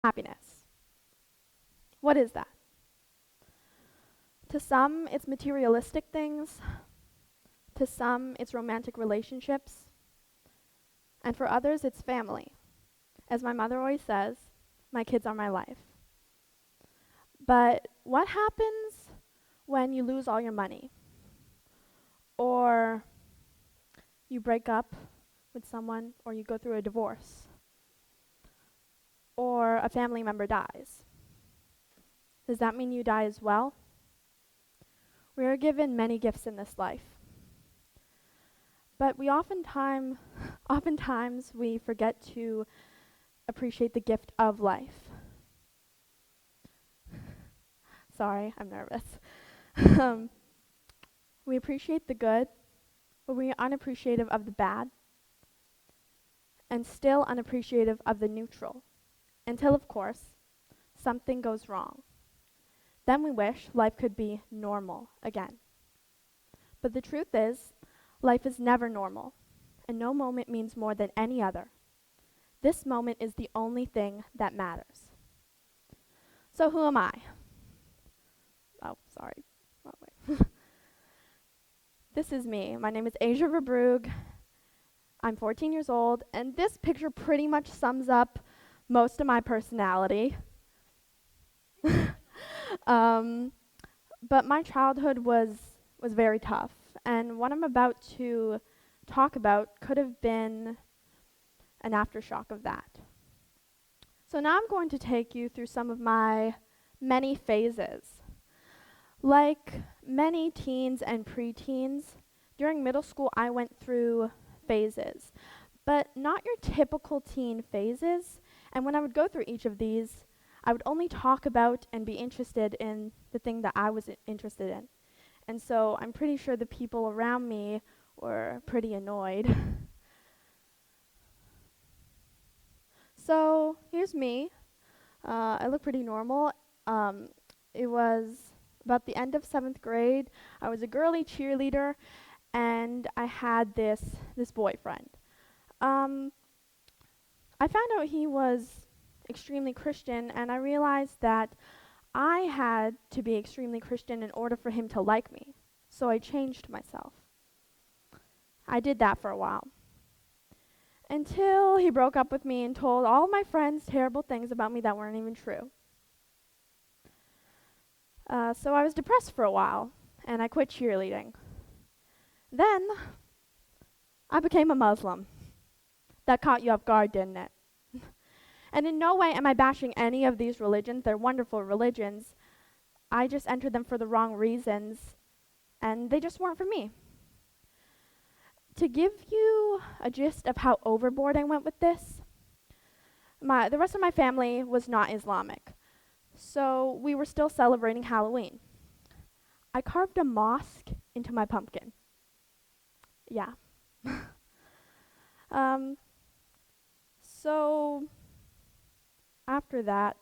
happiness. What is that? To some, it's materialistic things. To some, it's romantic relationships. And for others, it's family. As my mother always says, my kids are my life. But what happens when you lose all your money? Or you break up with someone, or you go through a divorce, or a family member dies? Does that mean you die as well? We are given many gifts in this life. But we oftentimes we forget to appreciate the gift of life. Sorry, I'm nervous. We appreciate the good, but we are unappreciative of the bad, and still unappreciative of the neutral, until, of course, something goes wrong. Then we wish life could be normal again. But the truth is, life is never normal, and no moment means more than any other. This moment is the only thing that matters. So who am I? Oh, sorry. Oh, wait. This is me. My name is Asia Debrugge. I'm 14 years old, and this picture pretty much sums up most of my personality. But my childhood was very tough, and what I'm about to talk about could have been an aftershock of that. So now I'm going to take you through some of my many phases. Like many teens and preteens, during middle school I went through phases, but not your typical teen phases, and when I would go through each of these, I would only talk about and be interested in the thing that I was interested in. And so I'm pretty sure the people around me were pretty annoyed. So here's me. I look pretty normal. It was about the end of 7th grade. I was a girly cheerleader, and I had this boyfriend. I found out he was extremely Christian, and I realized that I had to be extremely Christian in order for him to like me. So I changed myself. I did that for a while, until he broke up with me and told all my friends terrible things about me that weren't even true. So I was depressed for a while, and I quit cheerleading. Then I became a Muslim. That caught you off guard, didn't it? And in no way am I bashing any of these religions. They're wonderful religions. I just entered them for the wrong reasons, and they just weren't for me. To give you a gist of how overboard I went with this, the rest of my family was not Islamic, so we were still celebrating Halloween. I carved a mosque into my pumpkin. Yeah. So after that,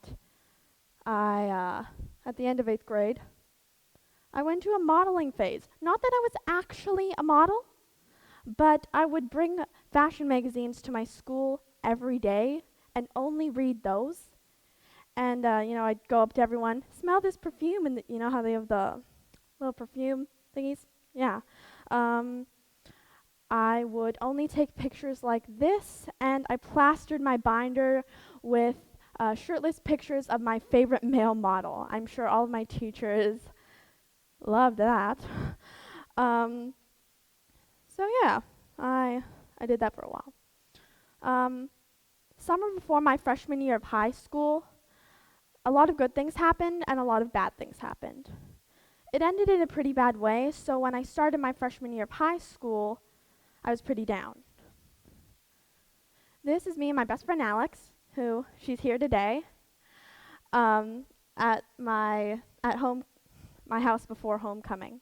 at the end of 8th grade, I went to a modeling phase. Not that I was actually a model, but I would bring fashion magazines to my school every day and only read those. And, I'd go up to everyone, smell this perfume, and you know how they have the little perfume thingies? Yeah. I would only take pictures like this, and I plastered my binder with shirtless pictures of my favorite male model. I'm sure all of my teachers loved that. So yeah, I did that for a while. Summer before my freshman year of high school, a lot of good things happened and a lot of bad things happened. It ended in a pretty bad way, so when I started my freshman year of high school, I was pretty down. This is me and my best friend Alex, who she's here today, at my house before homecoming.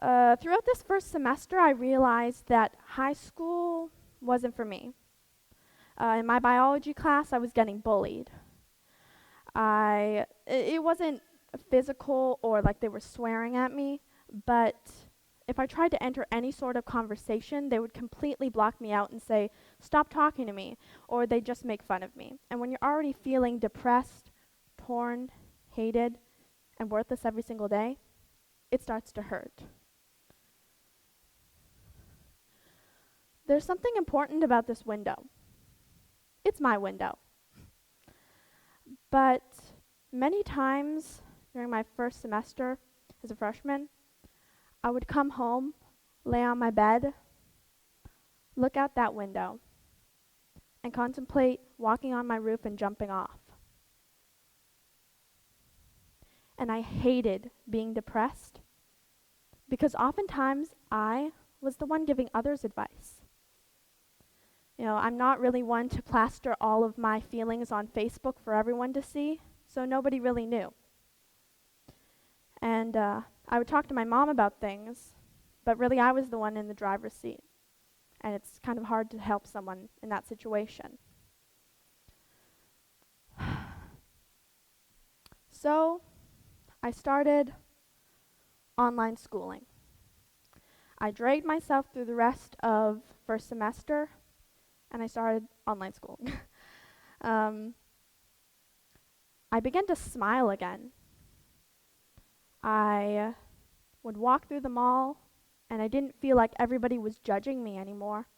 Throughout this first semester, I realized that high school wasn't for me. In my biology class, I was getting bullied. It wasn't physical or like they were swearing at me, but if I tried to enter any sort of conversation, they would completely block me out and say, "Stop talking to me," or they just make fun of me. And when you're already feeling depressed, torn, hated, and worthless every single day, it starts to hurt. There's something important about this window. It's my window. But many times during my first semester as a freshman, I would come home, lay on my bed, look out that window, and contemplate walking on my roof and jumping off. And I hated being depressed because oftentimes I was the one giving others advice. I'm not really one to plaster all of my feelings on Facebook for everyone to see, so nobody really knew. And I would talk to my mom about things, but really I was the one in the driver's seat. And it's kind of hard to help someone in that situation. So I started online schooling. I dragged myself through the rest of first semester, and I started online schooling. I began to smile again. I would walk through the mall, and I didn't feel like everybody was judging me anymore.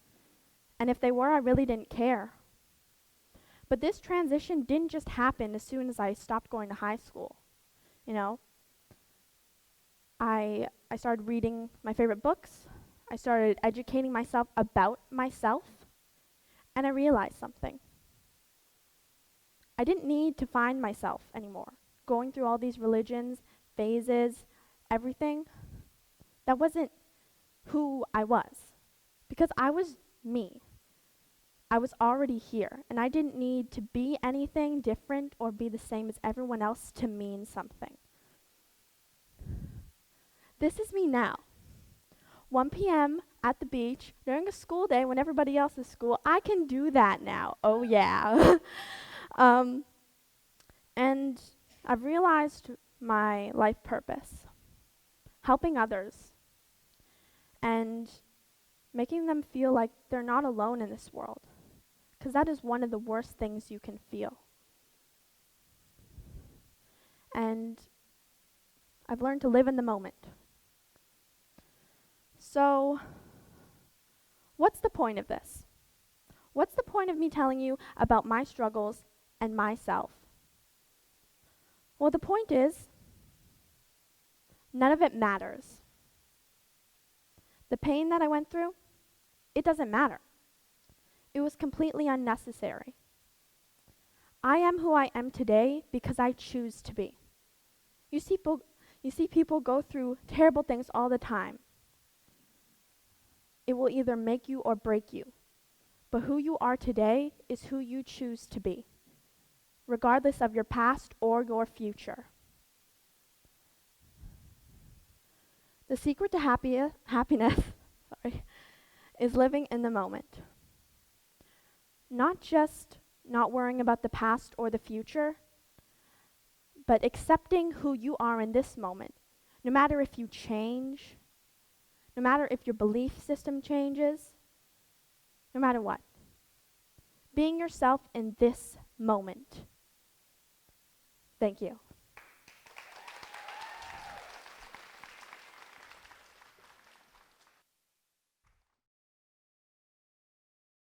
And if they were, I really didn't care. But this transition didn't just happen as soon as I stopped going to high school. I started reading my favorite books. I started educating myself about myself. And I realized something. I didn't need to find myself anymore. Going through all these religions, phases, everything, that wasn't who I was. Because I was me. I was already here, and I didn't need to be anything different or be the same as everyone else to mean something. This is me now. 1 p.m. at the beach during a school day when everybody else is school. I can do that now. Oh yeah. And I've realized my life purpose. Helping others. And making them feel like they're not alone in this world. Because that is one of the worst things you can feel. And I've learned to live in the moment. So, what's the point of this? What's the point of me telling you about my struggles and myself? Well, the point is, none of it matters. The pain that I went through, it doesn't matter. It was completely unnecessary. I am who I am today because I choose to be. You see people go through terrible things all the time. It will either make you or break you. But who you are today is who you choose to be, regardless of your past or your future. The secret to happiness is living in the moment. Not just not worrying about the past or the future, but accepting who you are in this moment, no matter if you change, no matter if your belief system changes, no matter what. Being yourself in this moment. Thank you.